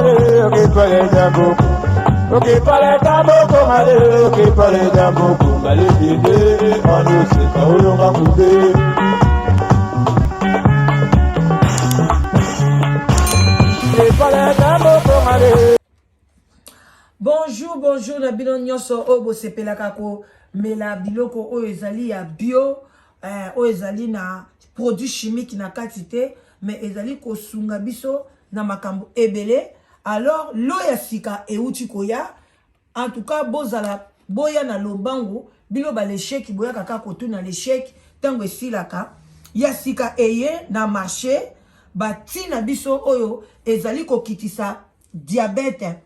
mare, ok pale jambo. Ok pale jambo mare, ok pale jambo. Bale dide, anu se kaolo makude. Ok pale jambo mare. Bonjour, bonjour, na bino nyonso obo sepelaka ko mela biloko oyo ezali ya bio, oyo ezali na produit chimique na kati te, mais ezali ko sunga biso na makambo ebele. Alors lo ya sika euti koya, en tout cas bozala boya na lombangu bino ba l'échec boya kaka kotu na l'échec tango esilaka ya sika eye na marché bati na biso oyo ezali ko kitisa diabète.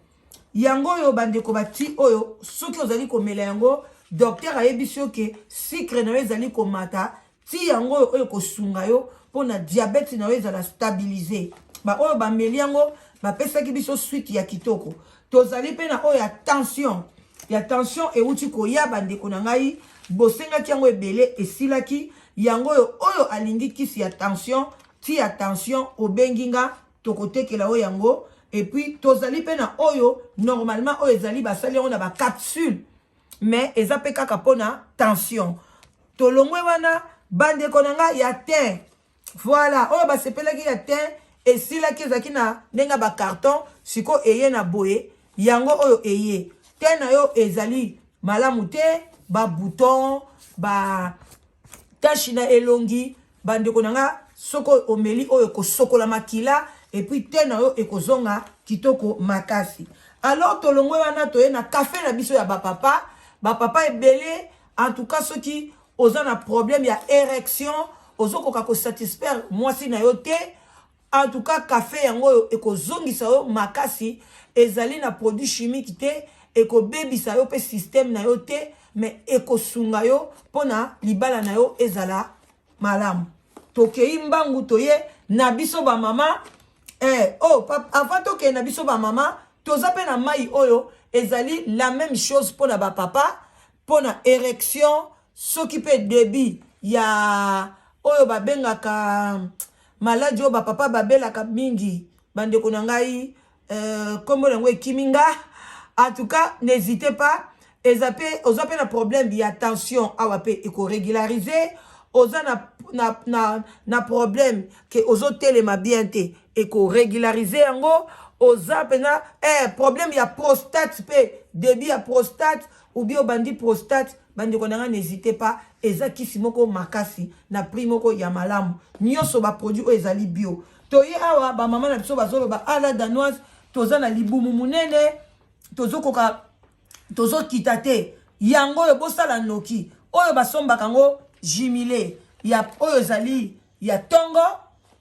Yango yo bandeko bati oyo soki ozali komela yango docteur ayebi ke sucre na yo ezali komata ti yango oyo kosunga yo pona diabète na yo ezala stabiliser ba oyo bameli yango bapesaki biso suite ya kitoko tozali pe na oyo ya tension euti koya bandeko na ngai bosengaki yango ebele esilaki yango oyo alingi kisi ya tension ti ya tension obenginga tokotekela oyo yango. Et puis, tozali pe na oyo, normalement, oyo ezali basali on a ba capsule. Mais, ezape kaka pona tension. Tolongwe wana, bande konanga ya ten. Voilà, oyo basepela ki ya ten. Et si la ki ezaki na nenga ba carton, siko eye na boye, yango oyo eye. Ten na yo ezali malamu te, ba bouton, ba tashi na elongi, bande konanga, soko omeli oyo ko soko la makila. Et puis tena yo ekozonga kitoko makasi. Alors tolongwe wana toye na café na biso ya bapapa ebele. En tout cas soki oza na problème ya érection, ozokoka ko satisfaire mwasi na yo te. En tout cas café yango ekozongisa yo makasi, ezali na produit chimique te, ekobebisa yo pe système na yo te, mais ekosunga yo pona libala na yo ezala malamu. Tokei mbangu toye na biso ba mama. Avant toke na biso ba mama, toza pe na mai oyo ezali la même chose pour na ba papa, pour na érection, soki pe débit ya oyo ba bengaka maladie oyo ba papa babelaka mingi, bande ko na ngai kombo nango ekiminga. En tout cas, n'hésitez pas, oza pe na problème ya tension awa pe eko régulariser, oza na problème que ozo telema bien te eko régulariser yango, oza pena problème ya prostate pe débit ya prostate ou bien bandi prostate bandi konanga. N'hésitez pas, eza kisi moko makasi na prix moko ya malamu nyonso ba produit o ezali bio. Toye awa ba mama na biso bazolo ba ala danoise, toza na libumu munene, tozo kitate yango yo bosala noki oyo basombaka ngo jimile ya oyo ezali ya tongo,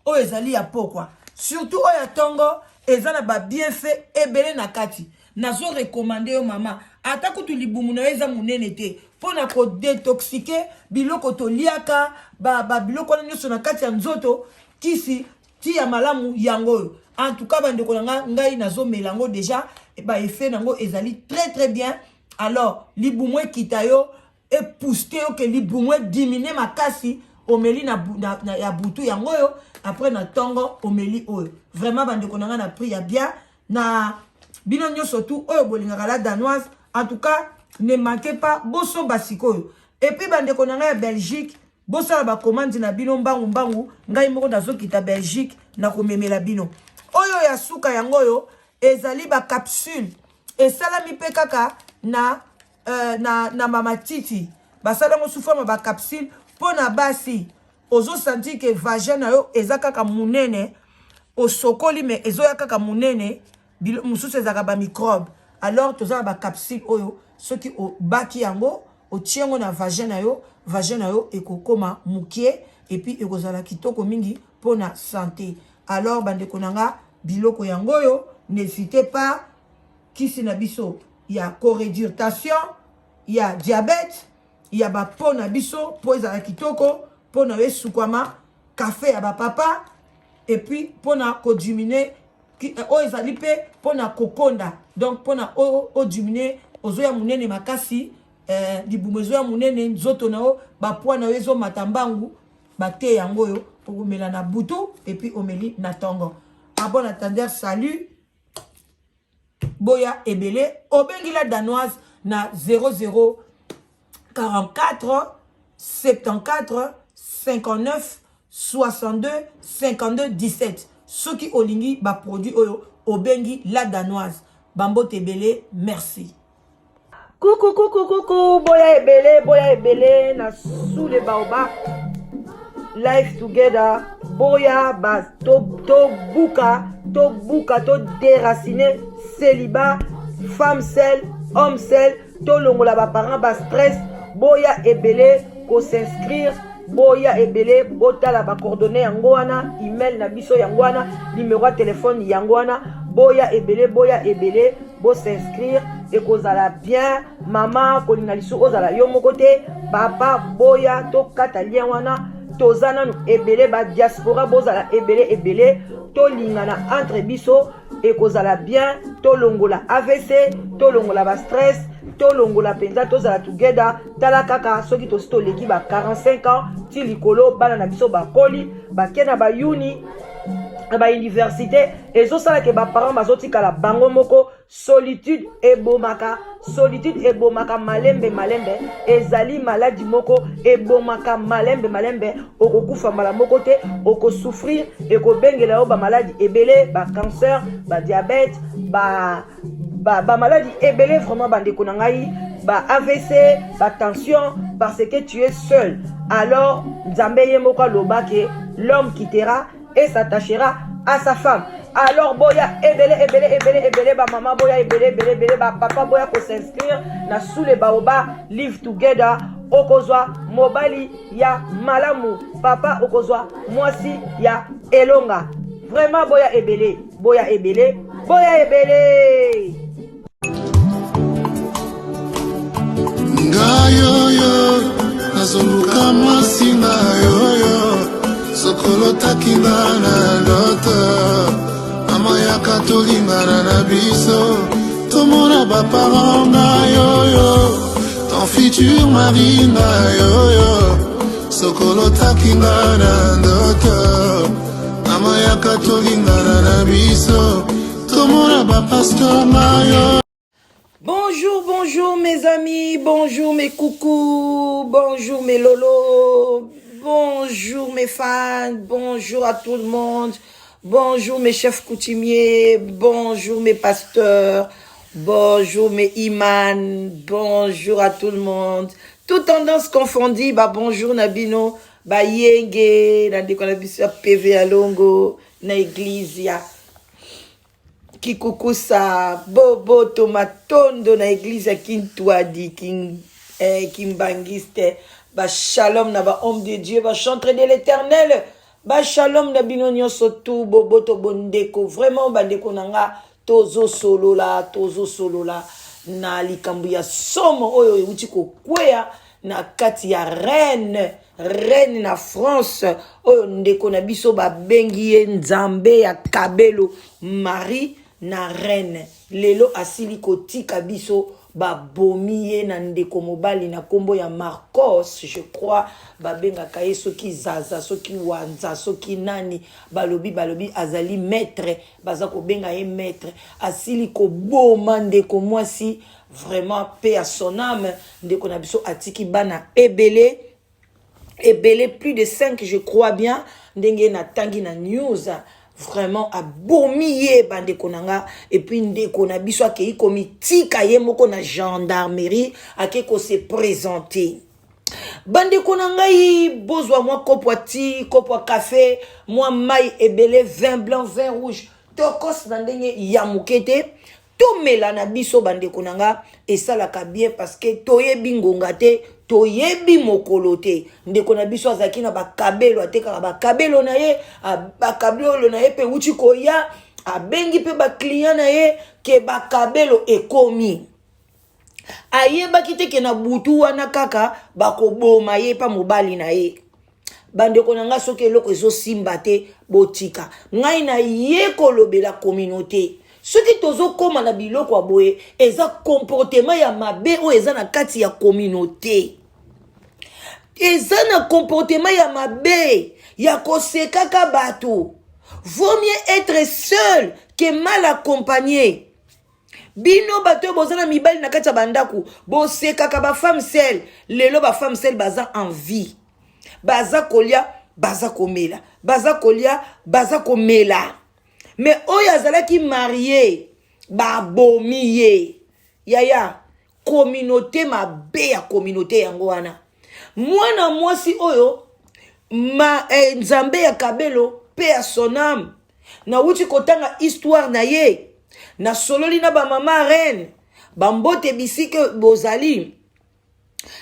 oyo ezali ya pokwa. Surtout oyo ya tongo ezana ba bienfait ebele na kati. Nazo recommander yo mama ata kutu libumu na eza munene te pona ko détoxiquer biloko to liaka ba biloko na nyonso na kati ya nzoto kisi ti ya malamu yango. En tout cas bande ko ngai nazo melango déjà ba effet nango ezali très bien. Alors libumu ekita yo et pousse yo ke libumu diminuer makasi omeli na ya butu yango yo, après na tongo omeli oyo. Vraiment bande konanga na prix ya bien na bino nyonso tout oyo bolingaka la danoise. En tout cas ne manquez pas boso basikoyo. Et puis bande konanga ya Belgique, boso la ba commande na bino mbangu ngai moko nazo kita Belgique na komemela bino oyo ya suka yango yo ezali ba capsule esalami pe kaka na mama titi basala ngo sous forme ba capsule pona basi ozo senti que vagin na yo eza kaka munene osokoli me ezo ya kaka munene mususu ezaka ba microbe. Alors toza ba capsule oyo soki o baki yango o tiengo na vagin na yo ekokoma mukie et puis ekozala kitoko mingi pona santé. Alors bande konanga biloko yango yo n'hésitez pas, kisi na biso ya co-réduction, ya diabète, ya ba pona biso po ezala kitoko pona we sukwama café ya ba papa, et puis pona ko diminuer o ezali pe pona kokonda. Donc pona o diminuer ozoya munene makasi libumu ezoya munene nzoto na o ba poa na wezo matambangu ba te yango yo omela na butu et puis omeli na tongo. À bon attendeur, salut. boya ebele obengi la danoise na 00 44 74 59 62 52 17 soki olingi ba produit oyo obengi la danoise bambo tebele merci. Coucou, boya ebele na sous les baobab life together boya ba to buka to déraciner célibat femme seule homme seul to longola ba parents ba stress boya ebele ko s'inscrire boya ebele botala ba coordonnées yango wana email na biso yango wana numéro ya téléphone yango wana boya ebele bo s'inscrire et kozala bien maman kolinga lisu ozala yo moko te papa boya to kata lien wana tozana nu ebele ba diaspora bozala ebele to lingana entre biso et kozala bien to longola AVC to longola ba stress to longola penza tozala together tala kaka soki to leki ba 45 ans ti likolo bana na biso ba koli ba kena ba uni ba université ezosala ke ba parents bazotikala bango moko solitude ebomaka malembe ezali maladie moko ebomaka malembe okokufa mbala moko te okosouffrir ekobengela yo ba maladie ebele ba cancer ba diabète ba maladie ebele vraiment bandeko na ngai ba AVC ba tension parce que tu es seul alors nzambe ye moko alobake l'homme quittera et s'attachera à sa femme. Alors boya ebele ba maman boya ebele ba papa boya ko s'inscrire na sous les baobab live together okozwa mobali ya malamu papa okozwa mwasi ya elonga vraiment boya ebele ngayoyo nazoluka mwasi ngayoyo sokolo takinga na ndoto mama yaka tolingana na biso tomona baparent na yoyo ton futur mari na yoyo sokolo takinga na ndoto mama yaka tolingana na biso tomona bapasteur na yoyo. Bonjour mes amis, bonjour mes coucous, bonjour mes lolos. Bonjour mes fans, bonjour à tout le monde, bonjour mes chefs coutumiers, bonjour mes pasteurs, bonjour mes imams, bonjour à tout le monde. Toute tendance confondue, bonjour Nabino, yenge, na déconabissa PV à Longo, na église Kikukusa, Bobo Tomatondo, na église Kintouadi, Kimbangiste. Shalom na ba homme de Dieu, chantre de l'éternel, shalom na binonyo sotu, boboto bondeko, vraiment bandeko nanga, tozo solo la, na likambu ya somo, oyo utiko kwea, na kati ya reine na France, oyo ndeko na biso bengi nzambe ya kabelo, Marie na reine, lelo asili kotika biso, bomiye na ndeko mobali na kombo ya Marcos je crois benga kaye soki zaza soki wanza soki nani balobi azali maître baza ko benga ye maître asili ko boma ndeko mwasi vraiment paix à son âme ndeko na biso atiki bana ebele plus de 5 je crois bien ndenge na tangi na news vraiment abomiye bandeko nanga et puis ndeko na biso akei komi tika ye moko na gendarmerie ake ko se présenter bandeko nanga bozwa moi kopo ti kopo café moi mai ebele vin blanc vin rouge tokos na ndenge ya mukete to mela na biso bandeko nanga esalaka bien parce que toyebi ngonga te toyebi mokolo te ndeko na biso azaki na bakabelo atekaka bakabelo na ye bakabelo na ye pe uti koya abengi pe baklient na ye ke bakabelo ekomi ayebaki te ke na butu wana kaka bakoboma ye pa mobali na ye bandeko na nga soki eloko ezosimba te botika ngai na ye kolobela communauté soki tozo koma na biloko aboye eza comportement ya mabe o eza na kati ya communauté eza na comportement ya mabe ya kosekaka bato vaut mieux être seul que mal accompagné Bino bato bozana mibali na kati ya bandaku bosekaka ba femme seule lelo ba femme seule baza en vie baza kolia baza komela baza kolia baza komela mais oyo azalaki marié babomi ye yaya communauté mabe ya communauté yango wana mwana mwasi oyo nzambe ya kabelo pe ya son âme na wuti kotanga histoire na ye na sololi na ba mama reine bambote bisike bozali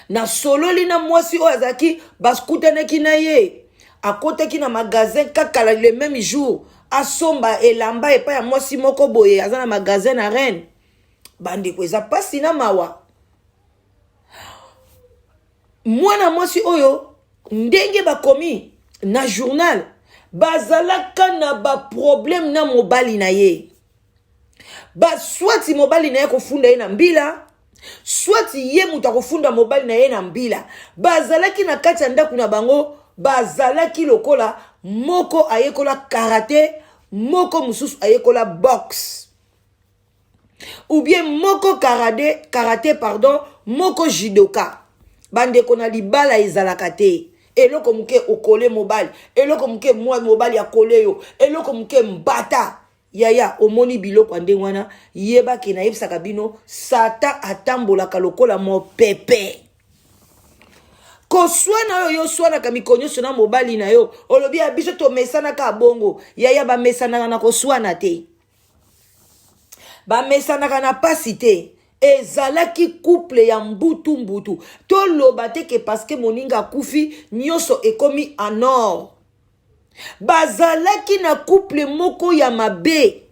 na sololi na mwasi oyo azaki baskutanaki na ye akotaki na magasin kaka le même jour asomba elamba epa ya mwasi moko boye aza na magasin na reine bandeko eza pasi na mawa mwana mwasi oyo ndenge bakomi na journal bazalaka na ba problème na mobali na ye swati mobali na ye kofunda ye na mbila swati ye mutu akofunda mobali na ye na mbila bazalaki na kati ya ndako na bango bazalaki lokola moko ayekola karate moko mususu ayekola boxe ou bien moko karate pardon moko judoka bandeko na libala ezalaka te eloko muke okole mobali eloko muke mwa mobali akole yo eloko muke mbata yaya omoni biloko ande wana yeba ke na yebisaka bino sata atambolaka lokola mopepe koswana oyo yo swanaka mikonyoso na mobali na yo olobi ya biso tomesanaka bongo yaya bamesanaka na koswana te bamesanaka na pasi te ezalaki couple ya mbutu toloba te ke paske moninga akufi nyonso ekomi en or bazalaki na couple moko ya mabe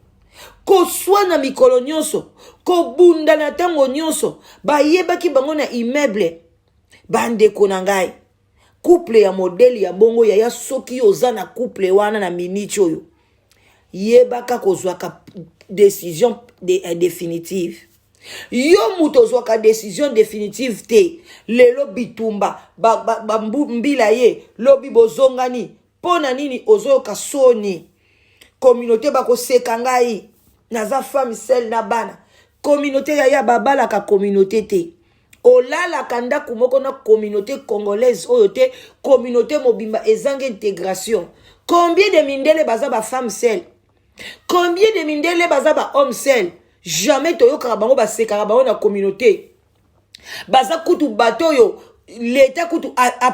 koswana mikolo nyonso kobunda na tango nyonso bayebaki bango na immeuble bandeko na ngai couple ya modeli ya bongo yaya soki oza na couple wana na miniti oyo yebaka kozwaka décision définitive yo muto ozwaka décision définitive te lelo bitumba mbila ye lobi bozongani pona nini ozoyoka soni communauté bakoseka ngai naza femme seule na bana communauté yaya babalaka communauté te olalaka ndako moko na communauté congolaise oyo te communauté mobimba ezanga intégration combien de mindele baza ba femme seule combien de mindele baza ba homme seul jamais toyokaka bango basekaka bango na communauté baza kutu bato yo l'état kutu a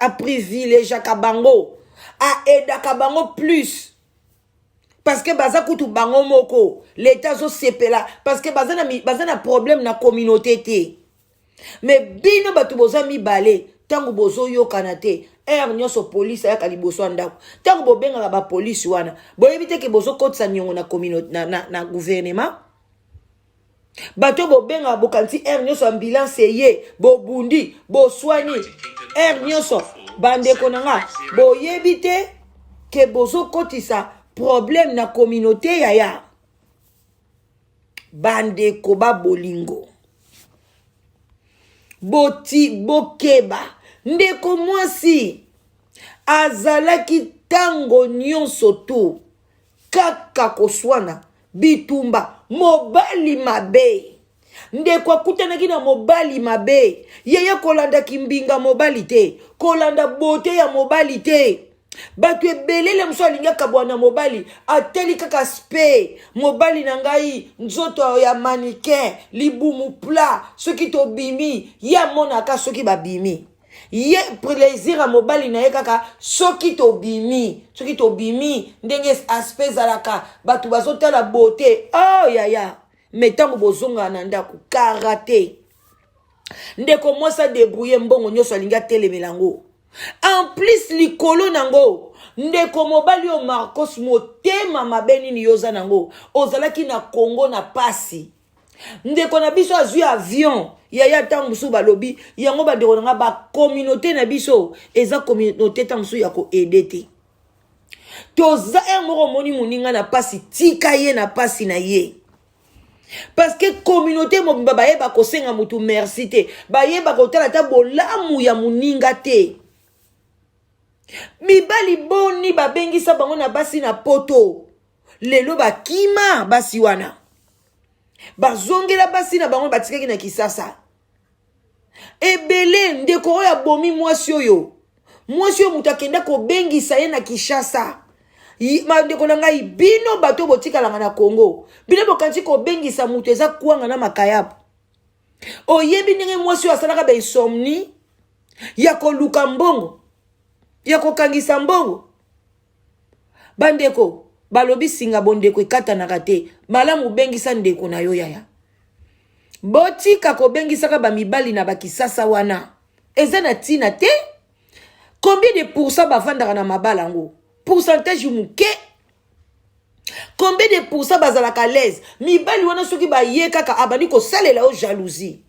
privilégiaka bango a aidaka bango plus parce que baza kutu bango moko l'état zo sepela parce que baza na problème na communauté te mais bino bato boza mibale tango bozo yokana te nyonso police ayaka liboso ndako tango bobengaka ba police wana boyebi te ke bozo kotisa nyongo na communauté na gouvernement bato bobenga bokanti nyonso ambulance ye bobundi boswani nyonso bandeko nanga boyebi te ke bozo kotisa problème na communauté yaya bandeko ba bolingo boti bokeba ndeko mwasi azalaki tango nyonso tu kaka koswana bitumba mobali mabe ndeko akutanaki na mobali mabe yeye kolanda kimbinga mobali te kolanda bote ya mobali te bato ebelele moso alingaka bwana mobali ateli kaka spe mobali na ngai nzoto ya mannequin libumu pla soki tobimi ya monaka soki babimi ye plaisir a mobali na ye kaka soki tobimi ndenge aspect zalaka bato bazotala beauté oh yaya metango bozonga na ndako karate ndeko mwasa débrouiller mbongo nyonso alingi atelemelango en plus likolo nango ndeko mobali yo Marcos motema mabe nini yoza nango ozalaki na Congo na pasi ndeko na biso azwi avion yaya tango musu balobi yango bandeko nanga ba communauté na biso eza communauté tango musu ya ko aider te toza moko moni muninga na pasi tika ye na pasi na ye parce que communauté mobimba bayeba kosenga mutu merci te bayeba kotala ta bolamu ya muninga te mibali boni babengisa bango na basi na poto lelo bakima basi wana bazongela basi na bango batikaki na Kisasa. Ebele ndeko ya bomi mwasi oyo mutu akenda ko bengisa ye na Kinshasa. Ndeko na ngai bino bato botikalanga na Congo. Bino bokanti ko bengisa mutu eza kuanga na makayabu. Oyebi ndenge mwasi oyo asalaka ba insomnie ya koluka mbongo, ya kokangisa mbongo. Bandeko balobi singa bondeko ekatanaka te. Malamu bengisa ndeko na yo yaya. Botika ko bengisaka ba mibali na ba Kisasa wana. Eza na tina te. Combien de pourcents bavandaka na mabala ngo? Pourcentage muke. Combien de pourcents bazalaka l'aise? Mibali wana soki ba ye kaka abani ko salela o jalousie.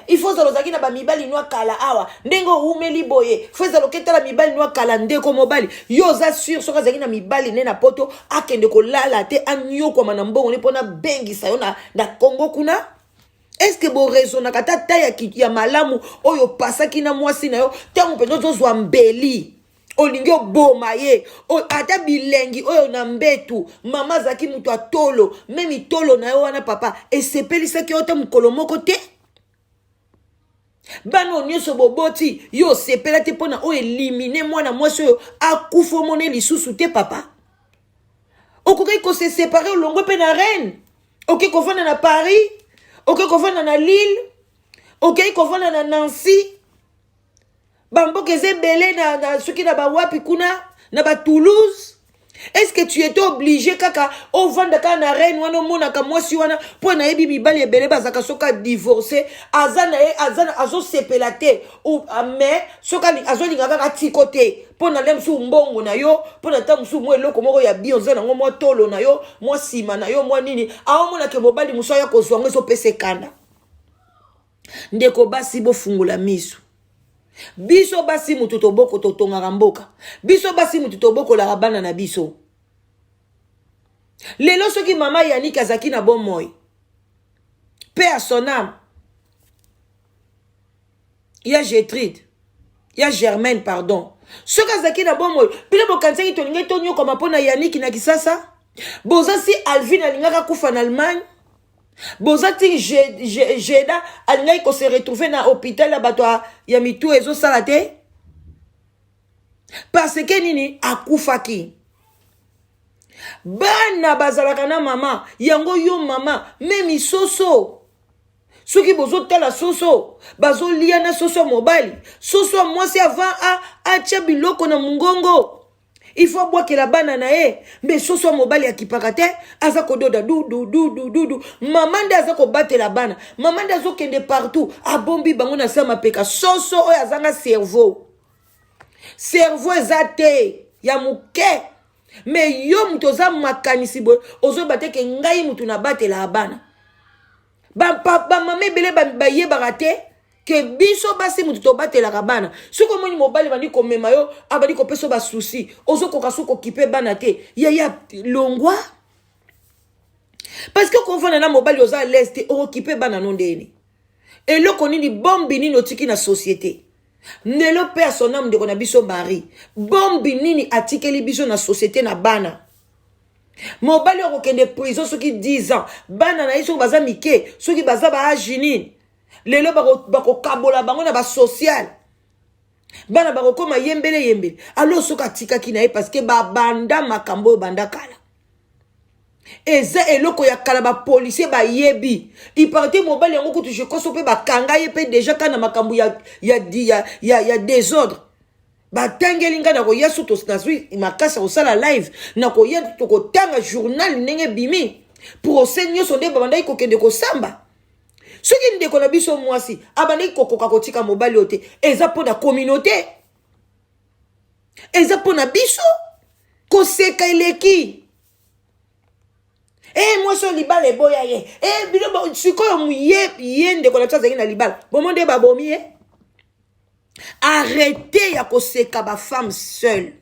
Il faut zalozaki na ba mibali noa kala awa. Ndengo umeli boye. Faut zaloketa la mibali noa kala ndeko mobali. Yo za sûr soka zaki na mibali ne na poto akende ko lala te anyo kwa manambongo ne pona bengi sayo na Congo kuna. Est-ce que bo raison na kata taya ya malamu oyo pasaki na mwasi na yo tango pendo zo mbeli olingi oboma ye ata bilengi oyo na mbetu mama zaki mutu atolo memi tolo na yo wana papa esepelisaki yo te mukolo moko te bano nyonso boboti yo sepela te pona o elimine mwana mwasi oyo akufo mone lisusu te papa okoki ko se séparer olongo pe na Rennes okoki ko vanda na Paris. Ok, kovana na Lille. Ok, kovana na Nancy. Bamboke zebele na suki na bawapi kuna na ba Toulouse. Est-ce que tu étais obligé kaka o vanda ka na Rennes wana mona ka mwasi wana po na yebi bibali ebele bazaka soka divorcer azana azo sepelate ou mais soka azolinga kaka tikote po na lemsu mbongo na yo po na tamsu mo eloko moko ya bionza na ngo tolo na yo mo sima na yo mo nini awo mona ke bobali musoya ko zwango so pese kanda ndeko basi bo fungula misu biso basi mutu toboko totongaka mboka biso basi mutu toboko la bana na biso lelo soki mama Yannick azaki na bon moi paix à son âme ya Gertrude ya Germaine pardon soki azaki na bon moi pile bokansaki tolingi tonyo koma pona Yannick na Kisasa boza si Alvin alingaka kufa na Allemagne bozati Jeda alingai ko se retrouver na hôpital la bato ya mitu ezo salate parce que nini akufaki bana bazalaka na mama yango yo mama memi soso soki bozo tala soso bazo lia na soso mobali soso mwasi avant a tia biloko na mungongo. Il faut boire que la banane est. Mais ce soit mobile à qui parate. Azako doda du. Maman d'azako batte la banane. Maman d'azako kende partout. A bombi bangona sama peka. Soso o azanga cerveau. Cerveau ezate. Ya muke. Mais yo mutoza makanisi bo. Ozo batte ke ngai mutu na batte la banane. Ba mame bele ba ye barate. Que biso basi mutu to batela kabana soko moni mobali bandi ko mema yo abandi ko peso ba souci ozo ko kaso ko kipe bana te ya longwa parce que qu'on va na mobali oza l'est o kipe bana non deni et lo koni ni bombi ni notiki na société ne lo père son âme de kona biso mari bombi nini atikeli biso na société na bana mobali o kende prison soki 10 ans bana na iso baza mike soki baza ba ajini lelo bako kabola bango na ba social bana bako koma yembele alo soka tika kina e parce que ba banda makambo banda kala eza eloko ya kala ba policier ba yebi il partait mobile yango kutu je koso pe ba kanga ye pe déjà kana makambo ya désordre ba tangelinga na ko yasu to snazui makasa osala live na ko yendo to ko tanga journal ndenge bimi pour osenyo sonde ba banda ko kende ko samba. Ce qui ne déconne pas sur moi si, abandé kokoka kotika mobile yote, eza pour la communauté, eza pour la biso, koseka ileki. Moi sur libal et boya ye, bilo siko yende kola tsa na libal, bomonde ba bomi arrêtez ya koseka ba femme seule.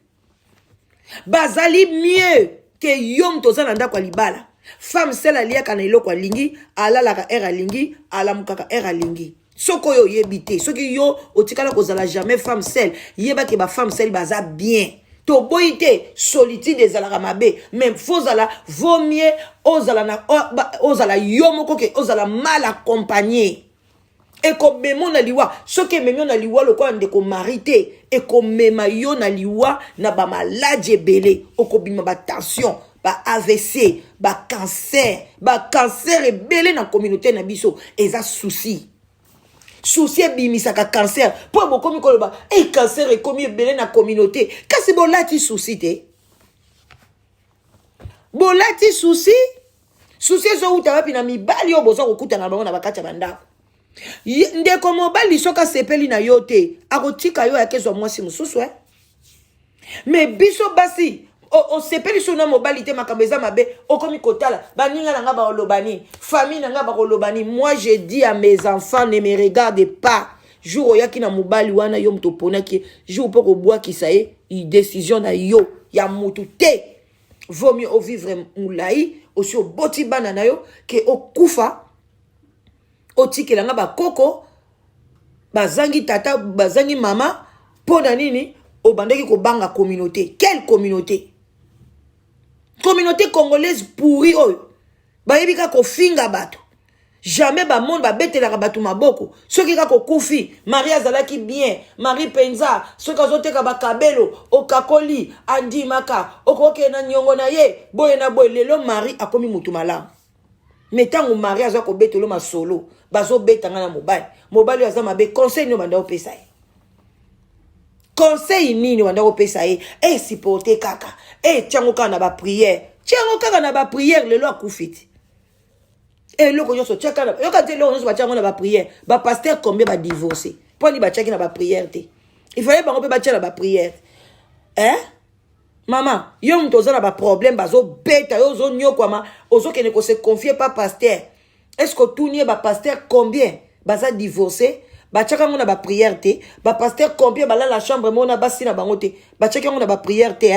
Bazali mieux que yom tozana ndako libala. Femme seule aliaka na iloko alingi alalaka era lingi alamukaka era lingi soko yo yebite soki yo otikala kozala jamais femme seule yeba ke ba femme seule baza bien To boite solitude ezalaka mabe, même fozala vaut mieux ozala yomoko ke ozala mal accompagné. Et comme memo na liwa, ce que memo na liwa le quoi ndeko marité et comme mema yo na liwa na ba maladie belé, okobima ba tension, ba AVC, ba cancer et belé na communauté na biso, eza souci. Souci bimisaka cancer. Pour beaucoup mi koloba, et cancer est commis belé na communauté. Kasi bolati souci te. Bolati souci. Souci zo uta wapi na mibali yo bozo kokuta na bango na bakati banda. Ndeko mobali soka sepeli na yo te. Akotika yo yakezwa mwasi mususu Mais biso basi o sepeli so na mobali te makambeza mabe okomi kotala baninga nanga ba olobani famille nanga ba olobani. Moi je dis à mes enfants, ne me regardez pas jour oyaki na mobali wana yo mtopona ki jour poko bois ki sa décision na yo ya mutu te. Vaut mieux au vivre moulai aussi au boti banana yo ke okufa otikela nga ba koko bazangi tata bazangi mama pona nini obandaki ko banga communauté. Quelle communauté? Communauté congolaise pourri oyo. Bayebika ko finga bato. Jamais ba monde ba betela ka bato maboko. Soki ka ko kufi, Maria zalaki bien, Marie Penza, soki azoteka ba kabelo, okakoli, andi maka, okoke na nyongo na ye, boye na boye lelo Marie akomi mutu malamu. Metango Marie aza ko betelo ma solo, bazo betanga na mobali. Mobali aza mabe conseil no banda opesa ye. Conseil nini wanda opesa ye supporter kaka tiango kaka na ba prière lelo akufiti loko nyonso tiaka na yoka te lelo nyonso batiango na ba prière ba pasteur combien ba divorcé poni batiaki na ba prière te il fallait bango pe batia na ba prière maman yo mto za na ba problème bazo beta yo zo nyokwama ozo kene ko se confier pas pasteur est-ce que tout nie ba pasteur combien baza divorcé bachaka ngona ba prière te ba pasteur combien bala la chambre mona basi na bango te bachaka ngona ba prière te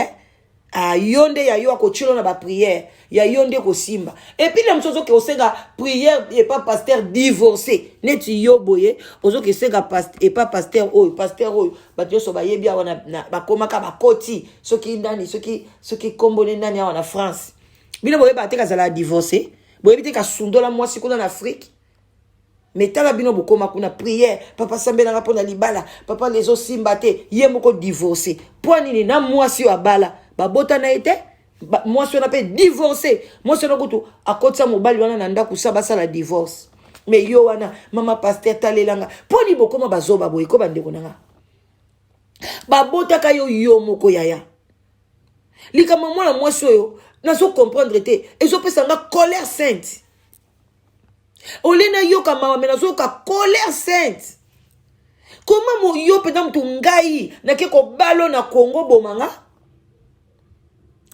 yonde ya yo akochilo na ba prière ya yonde ko simba et puis le msozo ke osenga prière et pas pasteur divorcé neti yo boye ozo ke senga pasteur et pas pasteur batyo so ba yebia wana ba komaka ba koti soki ndani soki kombone ndani wana France bino boye ba teka zala divorcé boye biteka sundola mwasi kuna na Afrique. Mais tala bino bokoma kuna prière papa sambela nga pona libala papa lezo simbate ye moko divorcé poni ni na mwasi wa bala babota na ete mwasi on appelle divorcé mwasi na kutu akotsa mobali wana na ndaku sabasa la divorce mais yo wana mama pasteur talelanga poni bokoma bazoba boye ko bandeko nanga babota ka yo moko yaya likama mwana mwasi oyo nazo comprendre te ezo pesa nga colère sainte. Olena yoka mawa menazo ka colère sainte. Comment mo yo pena mtu ngai na ke ko balo na Congo bomanga?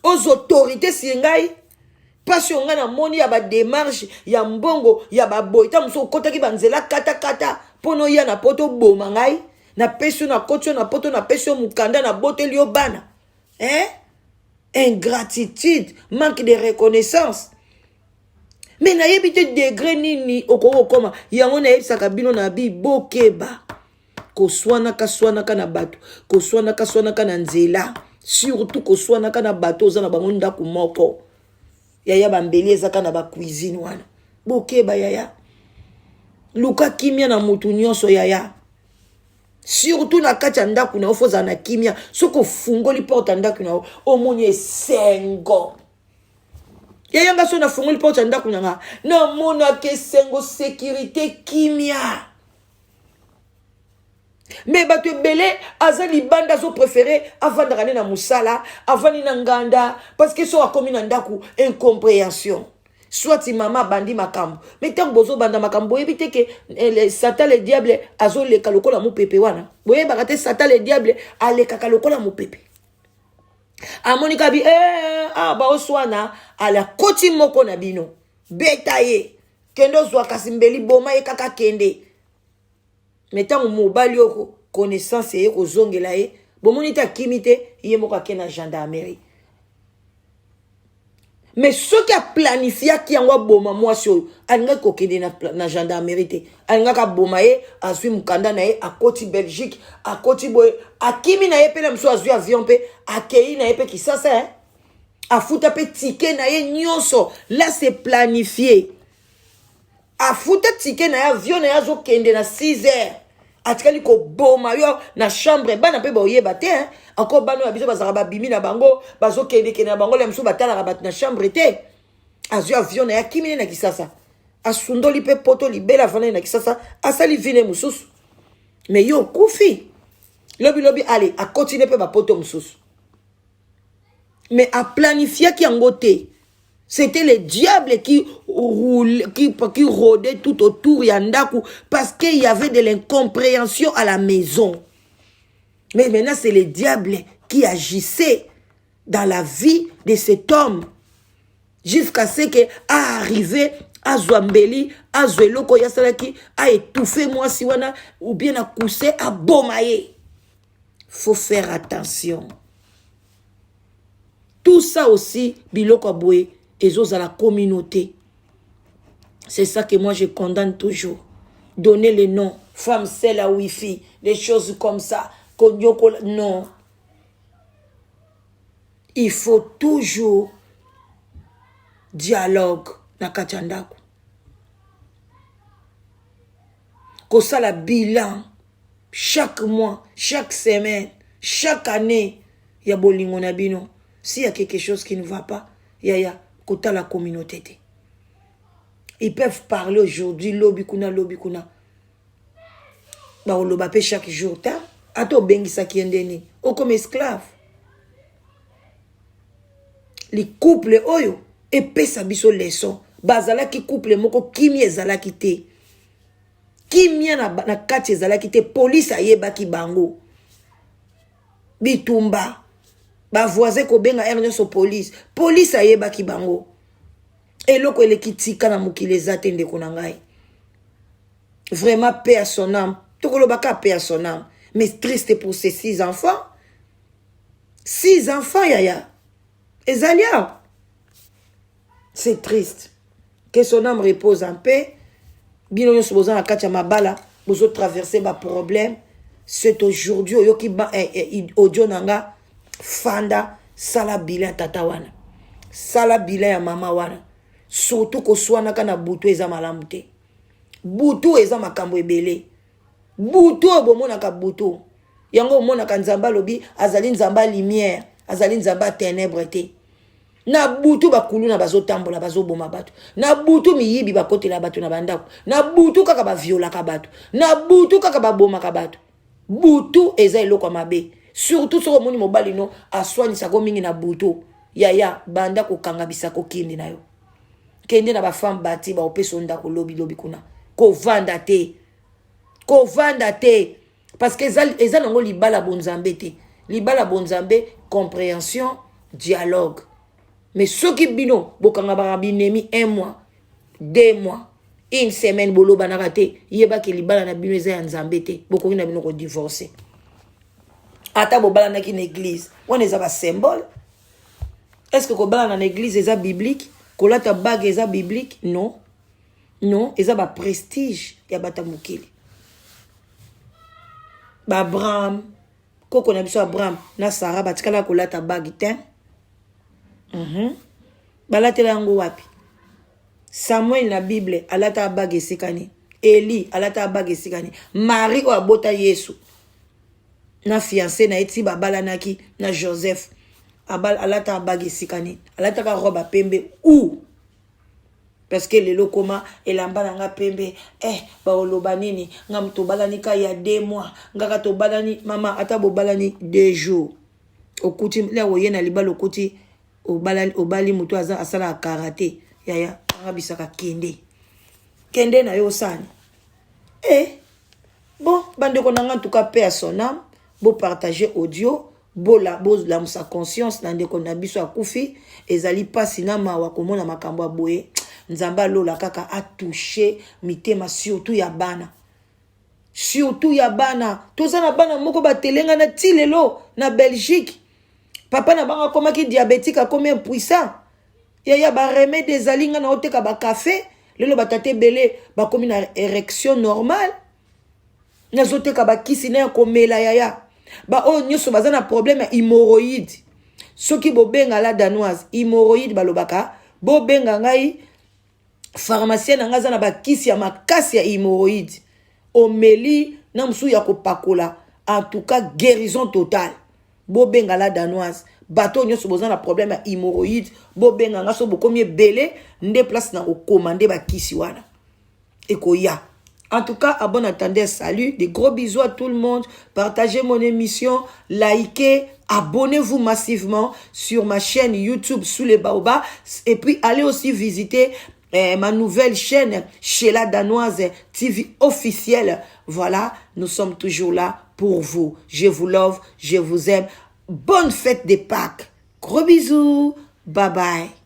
Aux autorités si ngai passion nga na moni ya ba démarche ya mbongo ya ba boita muso kota ki banzela kata pono ya na poto bomangai na peso na kocho na poto na peso mukanda na boteli yo bana. Ingratitude, manque de reconnaissance. Mais na yebite degré nini okoma yango na yebisaka bino na bi bokeba koswana ka na bato koswana ka na nzela surtout koswana ka na bato za na bango ndako moko yaya bambeli ezaka na ba cuisine wana bokeba yaya luka kimia na mutu nyonso yaya surtout na kati ya ndako na ofoza na kimia soko fungoli porte ndako na omoni esengo. Yaya nga so na fungoli porte ndako nanga na mona ke sengo sécurité kimia. Mais bato belé azali banda so préféré avant de na musala avant ni nganda parce que so akomi na ndako incompréhension. Soit mama bandi makambo mais tant bozo banda makambo ebite ke Satan le diable azo le kalokola mu pepe wana boye bakate Satan le diable ale kakalokola mu pepe. Amonika bi ba oswana ala koti moko na bino beta ye kendo zwa kasimbeli boma ye kaka kende metango mobali yoko connaissance ye ko zongela ye bomonita kimite ye moko akena gendarmerie mais ce qui a planifié qui en boma moi sur alinga kokende na gendarmerie te alinga ka boma ye asui mukanda na ye a côté Belgique a côté boy a kimi na ye pe na mso azui avion pe a kei na ye pe kisasa hein a futa pe ticket na ye nyonso là c'est planifié a futa ticket na ye avion na ye zo kende na 6 heures atikali ko boma yo na chambre bana pe boyeba te hein encore bano ya biso bazaka babimi na bango bazo kende na bango le mso batala rabat na chambre te azu avion na ya kimine na kisasa asundoli pe poto libela fana na kisasa asali vine mususu mais yo kufi lobi allez a continuer pe ba poto mususu mais a planifier qui en gote. C'était le diable qui rôdait tout autour Yandaku parce qu'il y avait de l'incompréhension à la maison. Mais maintenant, c'est le diable qui agissait dans la vie de cet homme jusqu'à ce qu'il arrive à Zouambeli, à Zoueloko Yasalaki, à étouffer moi siwana ou bien à cousser, à bomayer. Faut faire attention. Tout ça aussi, Biloko Aboué, et aux à la communauté. C'est ça que moi je condamne toujours. Donner les noms. Femme, c'est la wifi. Des choses comme ça. Non. Il faut toujours dialogue. Nakachandaku. Comme ça, la bilan. Chaque mois, chaque semaine, chaque année, il y a bolingo nabino. S'il y a quelque chose qui ne va pas, il y a côté la communauté. Ils peuvent parler aujourd'hui, lobby kuna. Bah, on l'obapé chaque jour, ta. Ato bengi sa qui endeni. O comme esclave. Les couples, oyo, épais sa biso leçon. Bazala qui couple moko, kimi ezala ki te. Kimi na kati ezala ki te. Police ayeba ki bango. Bitumba. Ba voisin ko benga ernyo so police. Police ayeba ki bango. Et loko ele kitika na mukile zate ndeko na ngai. Vraiment paix à son âme. Tokolo baka paix à son âme. Mais triste pour ces 6 enfants. 6 enfants yaya. Ezalia. C'est triste. Que son âme repose en paix. Bino yo soboza na katia mabala. Bozo traverser ba problème. C'est aujourd'hui yo ki ba audio nanga. Fanda sala bilan tata wana sala bilan ya mama wana surtout ko swana kana butu eza malamu te butu eza makambo ebele butu obomona ka butu yango omona ka nzamba lobi azali nzamba lumière azali nzamba ténèbres te na butu bakulu na bazotambola bazoboma bato na butu miyibi bakotela bato na bandako na butu kaka ba viola ka bato na butu kaka baboma ka bato butu eza eloko mabe. Surtout sur le monde mobile no aswani sako mingi na buto yaya banda ko kanga bisako kindi na yo kende na ba femme bati ba opeso ndako lobi kuna ko vanda te parce que eza nango libala bonzambe te libala bonzambe compréhension dialogue mais ceux qui bino bokanga ba binemi 1 mois 2 mois 1 semaine bolo banaka te yeba ke libala na bino eza ya nzambe te bokoki na bino ko divorcer. Ata bobala na ki na église. On est un symbole. Est-ce que bobala na église est biblique? Kolata bague est biblique? Non. Non, est un prestige ya bata mukili. Ba Abraham, koko na biso Abraham na Sarah batikala kolata bague ten. Balatela yango wapi? Samuel na Bible alata bague sekani. Eli alata bague sekani. Marie o abota Yesu. Na fiancé na eti babala naki na Joseph abal alata bagi sikani alata ka roba pembe ou parce que lelo koma elamba nga pembe ba olobanini ngam to balani ka ya 2 mois ngaka to balani mama ata bo balani 2 jours okuti le oyena libalo okuti obali mutu aza asala karate yaya ngabisaka kende na yo sani bon bande ko nanga en tout cas paix à son âme. Bo partager audio bo la sa conscience na ndeko na biso akufi ezali pasi na mawa komona makambo aboye nzamba lola kaka a touché mitema surtout ya bana toza na bana moko batelenga na tilelo na Belgique papa na banga komaki diabétique a comme impuissant yaya ba remède ezali nga na oteka ba café lelo batate belé ba komi na érection normale nazoteka ba kisi na komela yaya ba o nyoso baza na problème ya hémorroïde soki bobenga la danoise hémorroïde balobaka bobenga ngai pharmacien na ngaza na ba kisi ya makasi ya hémorroïde omeli na msu ya kopakola en tout cas guérison totale bobenga la danoise bato nyoso boza na problème ya hémorroïde bobenga nga so bokomi ebele nde place na kokomande bakisi wana ekoya. En tout cas, à bon entendeur, salut, des gros bisous à tout le monde, partagez mon émission, likez, abonnez-vous massivement sur ma chaîne YouTube Sous les Baobas et puis allez aussi visiter ma nouvelle chaîne chez la Danoise TV officielle. Voilà, nous sommes toujours là pour vous. Je vous love, je vous aime. Bonne fête des Pâques. Gros bisous. Bye bye.